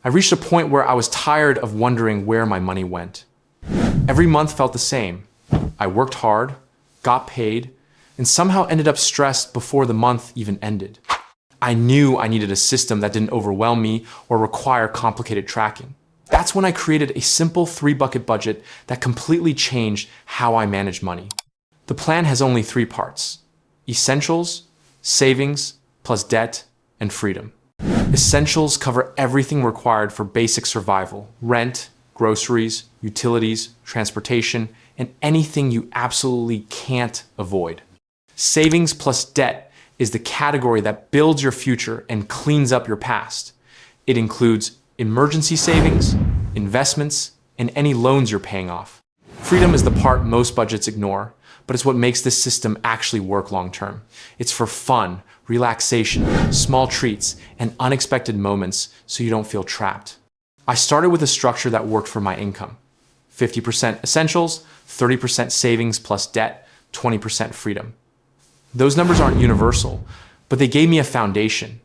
I reached a point where I was tired of wondering where my money went. Every month felt the same. I worked hard, got paid, and somehow ended up stressed before the month even ended. I knew I needed a system that didn't overwhelm me or require complicated tracking. That's when I created a simple 3-bucket budget that completely changed how I manage money. The plan has only 3 parts: essentials, savings, plus debt, and freedom. Essentials cover everything required for basic survival: rent, groceries, utilities, transportation, and anything you absolutely can't avoid. Savings plus debt is the category that builds your future and cleans up your past. It includes emergency savings, investments, and any loans you're paying off. Freedom is the part most budgets ignore, but it's what makes this system actually work long term. It's for fun, relaxation, small treats, and unexpected moments so you don't feel trapped. I started with a structure that worked for my income: 50% essentials, 30% savings plus debt, 20% freedom. Those numbers aren't universal, but they gave me a foundation.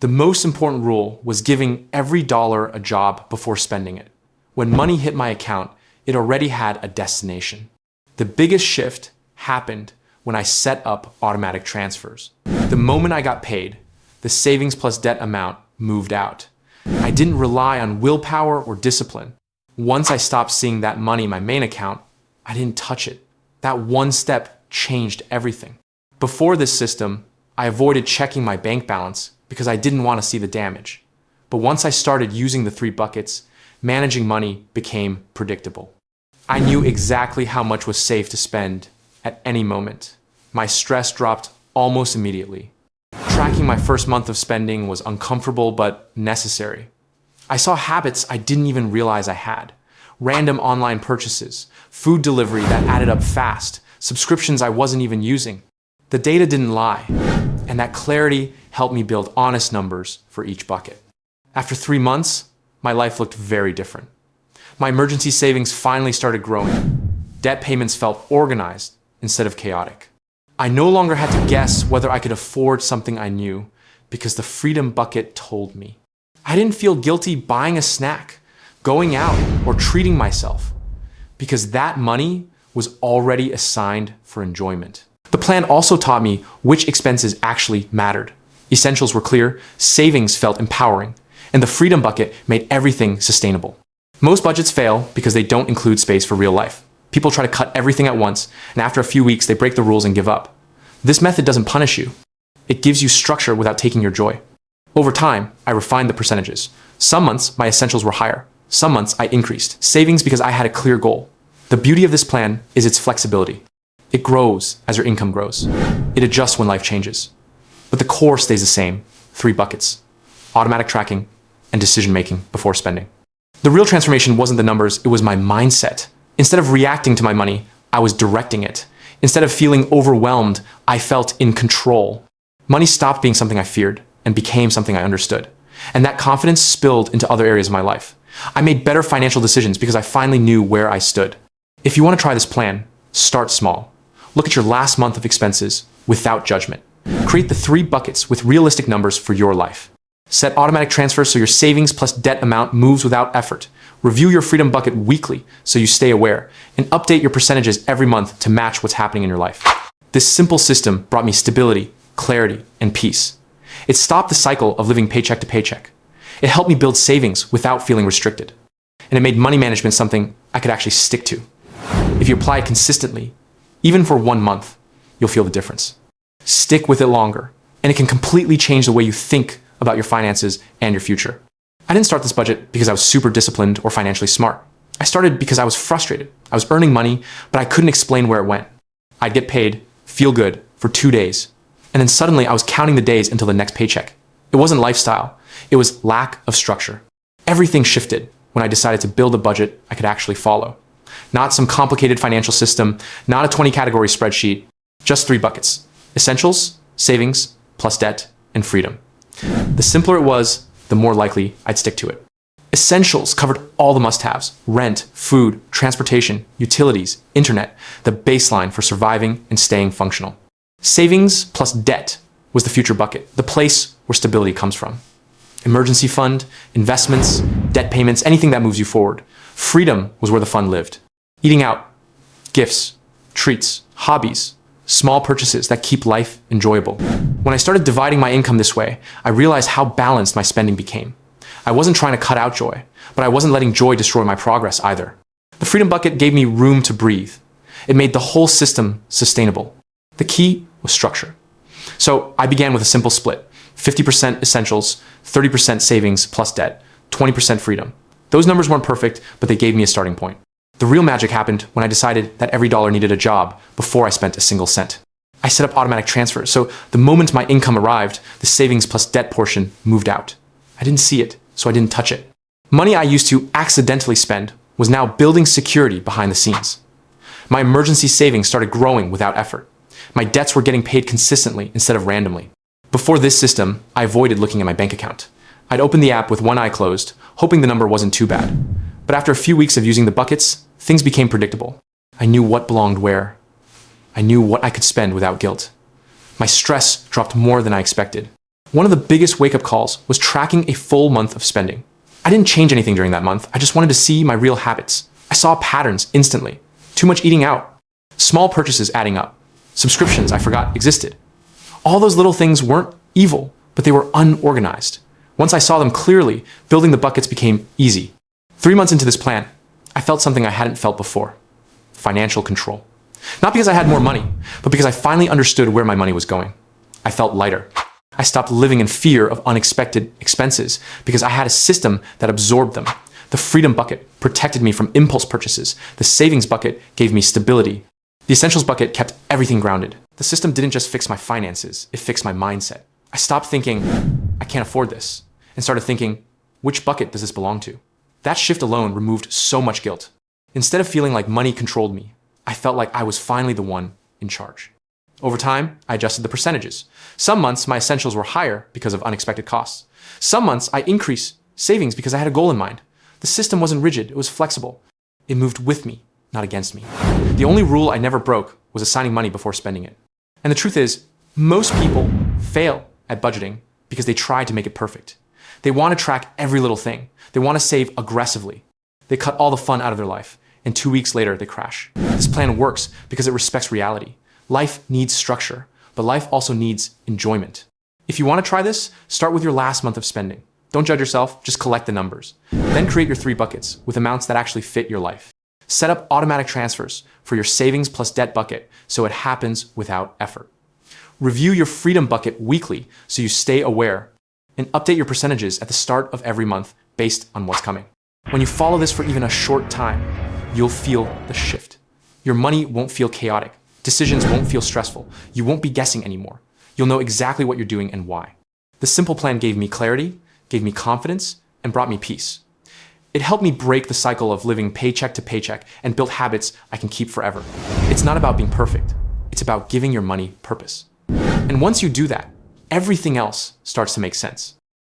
The most important rule was giving every dollar a job before spending it. When money hit my account, it already had a destination. The biggest shift happened when I set up automatic transfers. The moment I got paid, the savings plus debt amount moved out. I didn't rely on willpower or discipline. Once I stopped seeing that money in my main account, I didn't touch it. That one step changed everything. Before this system, I avoided checking my bank balance because I didn't want to see the damage. But once I started using the 3 buckets, managing money became predictable. I knew exactly how much was safe to spend at any moment. My stress dropped almost immediately. Tracking my first month of spending was uncomfortable but necessary. I saw habits I didn't even realize I had: random online purchases, food delivery that added up fast, subscriptions I wasn't even using. The data didn't lie, and that clarity helped me build honest numbers for each bucket. After 3 months, my life looked very different. My emergency savings finally started growing. Debt payments felt organized instead of chaotic. I no longer had to guess whether I could afford something I knew because the freedom bucket told me. I didn't feel guilty buying a snack, going out, or treating myself because that money was already assigned for enjoyment. The plan also taught me which expenses actually mattered. Essentials were clear, savings felt empowering, and the freedom bucket made everything sustainable. Most budgets fail because they don't include space for real life. People try to cut everything at once, and after a few weeks, they break the rules and give up. This method doesn't punish you. It gives you structure without taking your joy. Over time, I refined the percentages. Some months, my essentials were higher. Some months, I increased savings because I had a clear goal. The beauty of this plan is its flexibility. It grows as your income grows. It adjusts when life changes. But the core stays the same: 3 buckets: automatic tracking and decision-making before spending. The real transformation wasn't the numbers, it was my mindset. Instead of reacting to my money, I was directing it. Instead of feeling overwhelmed, I felt in control. Money stopped being something I feared and became something I understood. And that confidence spilled into other areas of my life. I made better financial decisions because I finally knew where I stood. If you want to try this plan, start small. Look at your last month of expenses without judgment. Create the 3 buckets with realistic numbers for your life. Set automatic transfers so your savings plus debt amount moves without effort. Review your freedom bucket weekly so you stay aware, and update your percentages every month to match what's happening in your life. This simple system brought me stability, clarity, and peace. It stopped the cycle of living paycheck to paycheck. It helped me build savings without feeling restricted. And it made money management something I could actually stick to. If you apply it consistently, even for 1 month, you'll feel the difference. Stick with it longer, and it can completely change the way you think about your finances and your future. I didn't start this budget because I was super disciplined or financially smart. I started because I was frustrated. I was earning money, but I couldn't explain where it went. I'd get paid, feel good, for 2 days, and then suddenly I was counting the days until the next paycheck. It wasn't lifestyle, it was lack of structure. Everything shifted when I decided to build a budget I could actually follow. Not some complicated financial system, not a 20-category spreadsheet, just 3 buckets: essentials, savings, plus debt, and freedom. The simpler it was, the more likely I'd stick to it. Essentials covered all the must-haves: rent, food, transportation, utilities, internet, the baseline for surviving and staying functional. Savings plus debt was the future bucket, the place where stability comes from. Emergency fund, investments, debt payments, anything that moves you forward. Freedom was where the fun lived. Eating out, gifts, treats, hobbies, small purchases that keep life enjoyable. When I started dividing my income this way, I realized how balanced my spending became. I wasn't trying to cut out joy, but I wasn't letting joy destroy my progress either. The freedom bucket gave me room to breathe. It made the whole system sustainable. The key was structure. So I began with a simple split: 50% essentials, 30% savings plus debt, 20% freedom. Those numbers weren't perfect, but they gave me a starting point. The real magic happened when I decided that every dollar needed a job before I spent a single cent. I set up automatic transfers, so the moment my income arrived, the savings plus debt portion moved out. I didn't see it, so I didn't touch it. Money I used to accidentally spend was now building security behind the scenes. My emergency savings started growing without effort. My debts were getting paid consistently instead of randomly. Before this system, I avoided looking at my bank account. I'd open the app with one eye closed, hoping the number wasn't too bad. But after a few weeks of using the buckets, things became predictable. I knew what belonged where. I knew what I could spend without guilt. My stress dropped more than I expected. One of the biggest wake-up calls was tracking a full month of spending. I didn't change anything during that month. I just wanted to see my real habits. I saw patterns instantly. Too much eating out. Small purchases adding up. Subscriptions I forgot existed. All those little things weren't evil, but they were unorganized. Once I saw them clearly, building the buckets became easy. 3 months into this plan, I felt something I hadn't felt before: financial control. Not because I had more money, but because I finally understood where my money was going. I felt lighter. I stopped living in fear of unexpected expenses because I had a system that absorbed them. The freedom bucket protected me from impulse purchases. The savings bucket gave me stability. The essentials bucket kept everything grounded. The system didn't just fix my finances, it fixed my mindset. I stopped thinking, I can't afford this, and started thinking, which bucket does this belong to? That shift alone removed so much guilt. Instead of feeling like money controlled me, I felt like I was finally the one in charge. Over time, I adjusted the percentages. Some months, my essentials were higher because of unexpected costs. Some months, I increased savings because I had a goal in mind. The system wasn't rigid, it was flexible. It moved with me, not against me. The only rule I never broke was assigning money before spending it. And the truth is, most people fail at budgeting because they try to make it perfect. They want to track every little thing. They want to save aggressively. They cut all the fun out of their life, and 2 weeks later, they crash. This plan works because it respects reality. Life needs structure, but life also needs enjoyment. If you want to try this, start with your last month of spending. Don't judge yourself, just collect the numbers. Then create your 3 buckets with amounts that actually fit your life. Set up automatic transfers for your savings plus debt bucket so it happens without effort. Review your freedom bucket weekly so you stay aware, and update your percentages at the start of every month based on what's coming. When you follow this for even a short time, you'll feel the shift. Your money won't feel chaotic. Decisions won't feel stressful. You won't be guessing anymore. You'll know exactly what you're doing and why. The simple plan gave me clarity, gave me confidence, and brought me peace. It helped me break the cycle of living paycheck to paycheck and build habits I can keep forever. It's not about being perfect. It's about giving your money purpose. And once you do that, everything else starts to make sense.